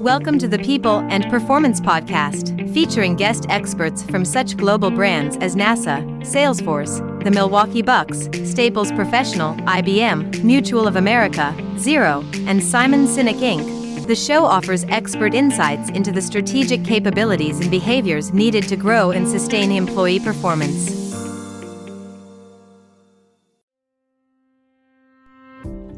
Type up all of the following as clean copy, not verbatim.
Welcome to the People and Performance Podcast, featuring guest experts from such global brands as NASA, Salesforce, the Milwaukee Bucks, Staples Professional, IBM, Mutual of America, Xero, and Simon Sinek Inc. The show offers expert insights into the strategic capabilities and behaviors needed to grow and sustain employee performance.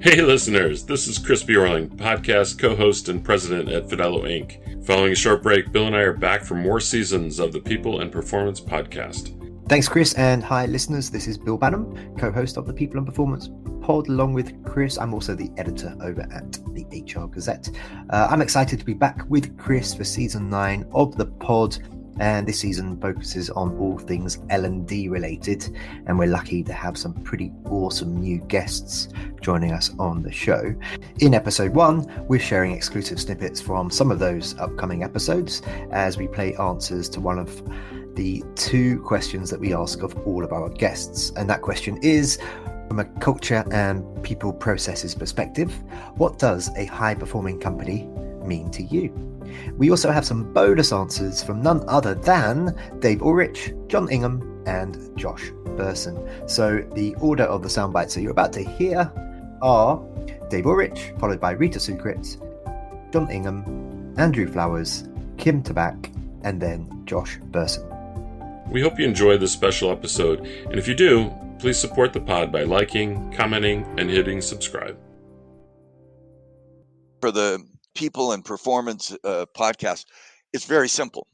Hey listeners, this is Chris Bjorling, podcast co-host and president at Fidello Inc. Following a short break, Bill and I are back for more seasons of the People and Performance podcast. Thanks, Chris, and hi listeners, this is Bill Banham, co-host of the People and Performance pod along with Chris. I'm also the editor over at the HR Gazette. I'm excited to be back with Chris for season 9 of the pod. And this season focuses on all things L&D related, and we're lucky to have some pretty awesome new guests joining us on the show. In episode 1, we're sharing exclusive snippets from some of those upcoming episodes as we play answers to one of the 2 questions that we ask of all of our guests. And that question is, from a culture and people processes perspective, what does a high-performing company mean to you? We also have some bonus answers from none other than Dave Ulrich, John Ingham, and Josh Bersin. So the order of the sound bites that you're about to hear are Dave Ulrich, followed by Rita Sookrit, John Ingham, Andrew Flowers, Kim Tabac, and then Josh Bersin. We hope you enjoy this special episode, and if you do, please support the pod by liking, commenting, and hitting subscribe. For the People and Performance podcast, it's very simple.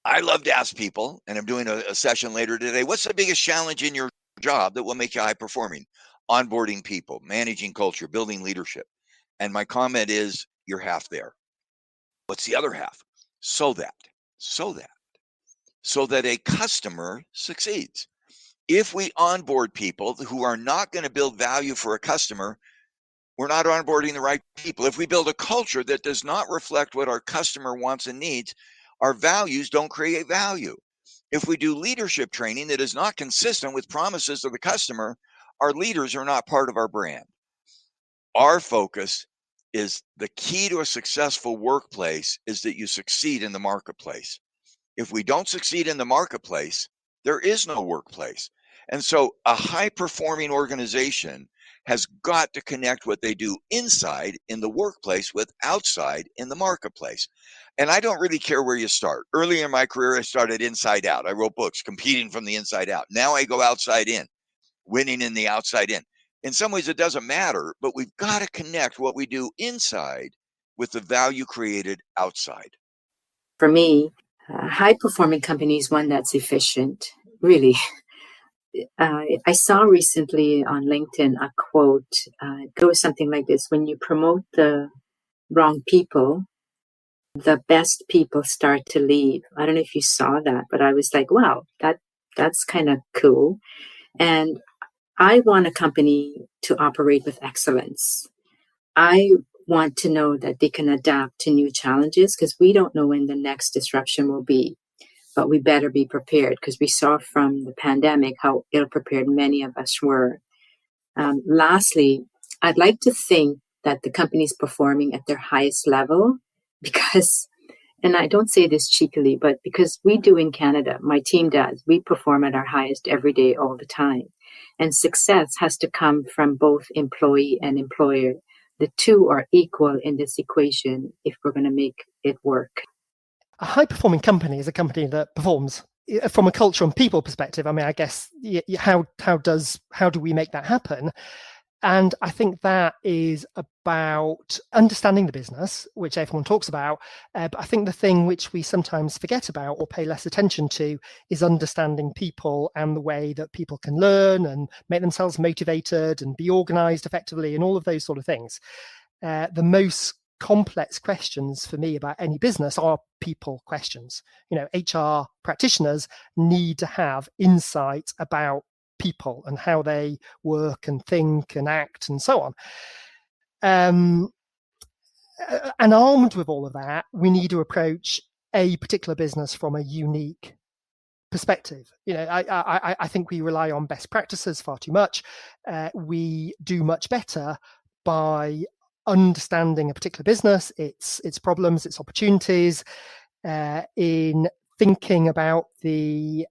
I love to ask people, and I'm doing a session later today, what's the biggest challenge in your job that will make you high performing? Onboarding people, managing culture, building leadership. And my comment is, you're half there. What's the other half? So that a customer succeeds. If we onboard people who are not going to build value for a customer, we're not onboarding the right people. If we build a culture that does not reflect what our customer wants and needs, our values don't create value. If we do leadership training that is not consistent with promises to the customer, our leaders are not part of our brand. Our focus is the key to a successful workplace is that you succeed in the marketplace. If we don't succeed in the marketplace, there is no workplace. And so a high-performing organization has got to connect what they do inside in the workplace with outside in the marketplace. And I don't really care where you start. Early in my career, I started inside out. I wrote books, competing from the inside out. Now I go outside in, winning in the outside in. In some ways, it doesn't matter, but we've got to connect what we do inside with the value created outside. For me, a high-performing company is one that's efficient, really. I saw recently on LinkedIn a quote. It goes something like this: when you promote the wrong people, the best people start to leave. I don't know if you saw that, but I was like, wow, that's kind of cool. And I want a company to operate with excellence. I want to know that they can adapt to new challenges because we don't know when the next disruption will be. But we better be prepared because we saw from the pandemic how ill-prepared many of us were. Lastly, I'd like to think that the company's performing at their highest level because, and I don't say this cheekily, but because we do in Canada, my team does, we perform at our highest every day, all the time. And success has to come from both employee and employer. The two are equal in this equation if we're going to make it work. A high-performing company is a company that performs from a culture and people perspective. I mean, I guess how do we make that happen? And I think that is about understanding the business, which everyone talks about. But I think the thing which we sometimes forget about or pay less attention to is understanding people and the way that people can learn and make themselves motivated and be organized effectively and all of those sort of things. The most complex questions for me about any business are people questions. You know, HR practitioners need to have insight about people and how they work and think and act and so on. And armed with all of that, we need to approach a particular business from a unique perspective. You know, I think we rely on best practices far too much. We do much better by understanding a particular business, its problems, its opportunities, in thinking about the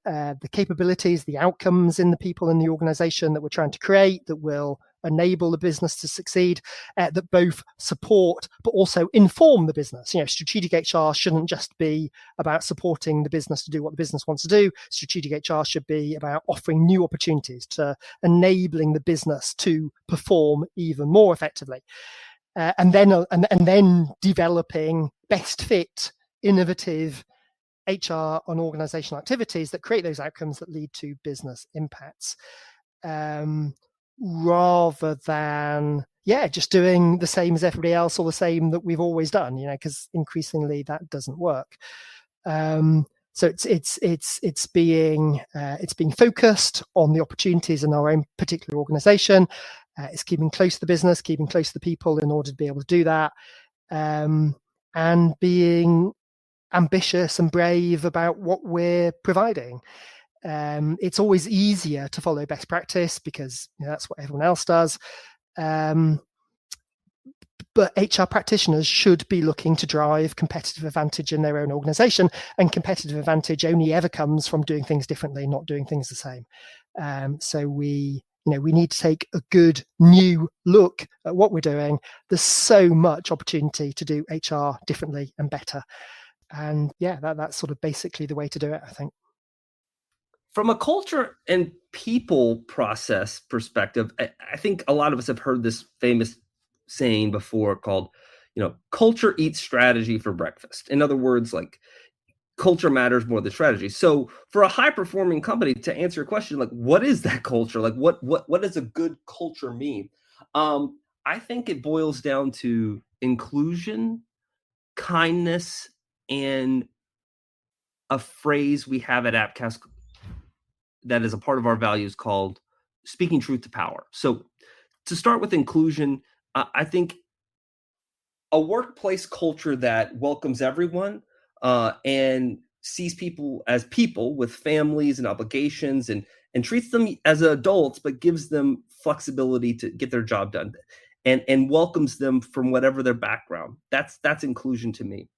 capabilities, the outcomes in the people in the organization that we're trying to create that will enable the business to succeed, that both support but also inform the business. Strategic HR shouldn't just be about supporting the business to do what the business wants to do. Strategic HR should be about offering new opportunities, to enabling the business to perform even more effectively, and then developing best fit, innovative HR and organizational activities that create those outcomes that lead to business impacts, rather than just doing the same as everybody else or the same that we've always done, because increasingly that doesn't work. So it's being focused on the opportunities in our own particular organization. It's keeping close to the business, keeping close to the people in order to be able to do that, and being ambitious and brave about what we're providing. It's always easier to follow best practice because that's what everyone else does. But HR practitioners should be looking to drive competitive advantage in their own organization, and competitive advantage only ever comes from doing things differently, not doing things the same. So we need to take a good new look at what we're doing. There's so much opportunity to do HR differently and better. And that's sort of basically the way to do it, I think. From a culture and people process perspective, I think a lot of us have heard this famous saying before called, culture eats strategy for breakfast. In other words, like, culture matters more than strategy. So for a high performing company, to answer your question, like, what is that culture? Like, what does a good culture mean? I think it boils down to inclusion, kindness, and a phrase we have at Appcast that is a part of our values called speaking truth to power. So to start with inclusion, I think a workplace culture that welcomes everyone and sees people as people with families and obligations, and treats them as adults, but gives them flexibility to get their job done, and welcomes them from whatever their background. That's inclusion to me.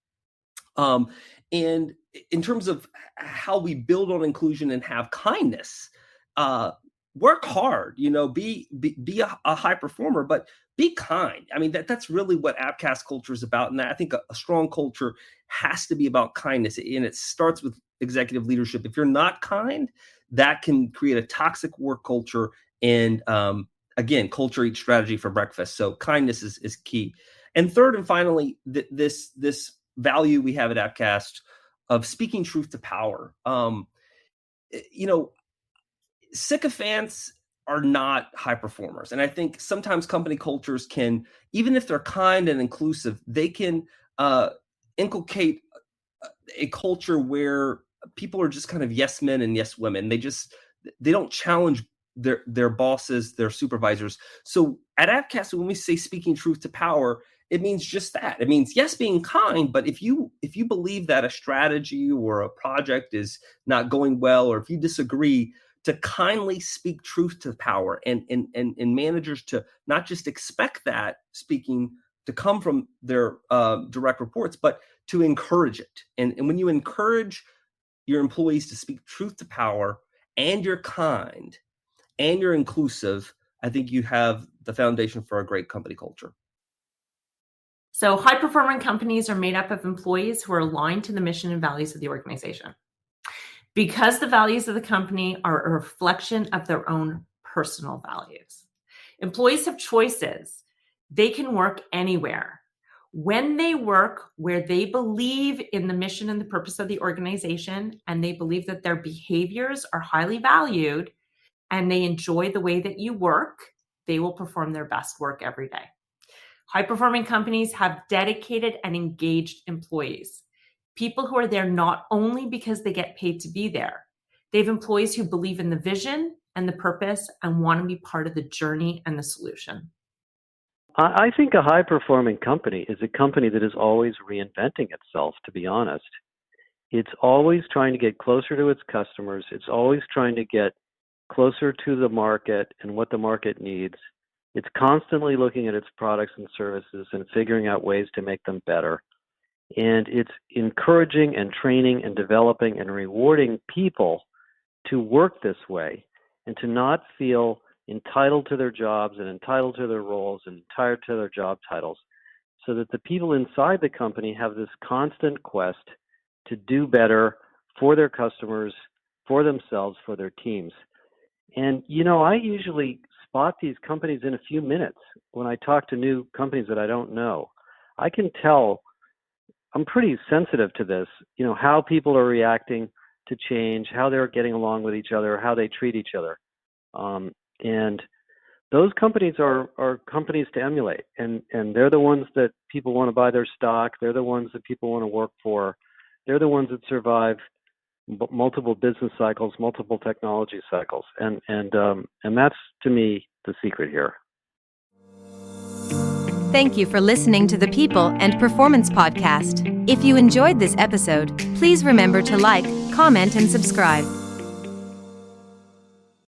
And in terms of how we build on inclusion and have kindness, work hard, be a high performer, but be kind. I mean, that's really what Appcast culture is about. And I think a strong culture has to be about kindness. And it starts with executive leadership. If you're not kind, that can create a toxic work culture. And again, culture eats strategy for breakfast. So kindness is key. And third and finally, this value we have at Appcast of speaking truth to power. Sycophants are not high performers. And I think sometimes company cultures can, even if they're kind and inclusive, they can inculcate a culture where people are just kind of yes men and yes women. They don't challenge their bosses, their supervisors. So at Appcast, when we say speaking truth to power, it means just that. It means, yes, being kind, but if you believe that a strategy or a project is not going well, or if you disagree, to kindly speak truth to power, and managers to not just expect that speaking to come from their direct reports, but to encourage it. And when you encourage your employees to speak truth to power, and you're kind, and you're inclusive, I think you have the foundation for a great company culture. So high-performing companies are made up of employees who are aligned to the mission and values of the organization. Because the values of the company are a reflection of their own personal values. Employees have choices. They can work anywhere. When they work where they believe in the mission and the purpose of the organization, and they believe that their behaviors are highly valued, and they enjoy the way that you work, they will perform their best work every day. High-performing companies have dedicated and engaged employees, people who are there not only because they get paid to be there. They have employees who believe in the vision and the purpose and want to be part of the journey and the solution. I think a high-performing company is a company that is always reinventing itself, to be honest. It's always trying to get closer to its customers. It's always trying to get closer to the market and what the market needs. It's constantly looking at its products and services and figuring out ways to make them better. And it's encouraging and training and developing and rewarding people to work this way and to not feel entitled to their jobs and entitled to their roles and entitled to their job titles, so that the people inside the company have this constant quest to do better for their customers, for themselves, for their teams. And, I usually spot these companies in a few minutes when I talk to new companies that I don't know. I can tell, I'm pretty sensitive to this, how people are reacting to change, how they're getting along with each other, how they treat each other. And those companies are companies to emulate. And they're the ones that people want to buy their stock. They're the ones that people want to work for. They're the ones that survive multiple business cycles, multiple technology cycles. And that's, to me, the secret here. Thank you for listening to the People and Performance Podcast. If you enjoyed this episode, please remember to like, comment, and subscribe.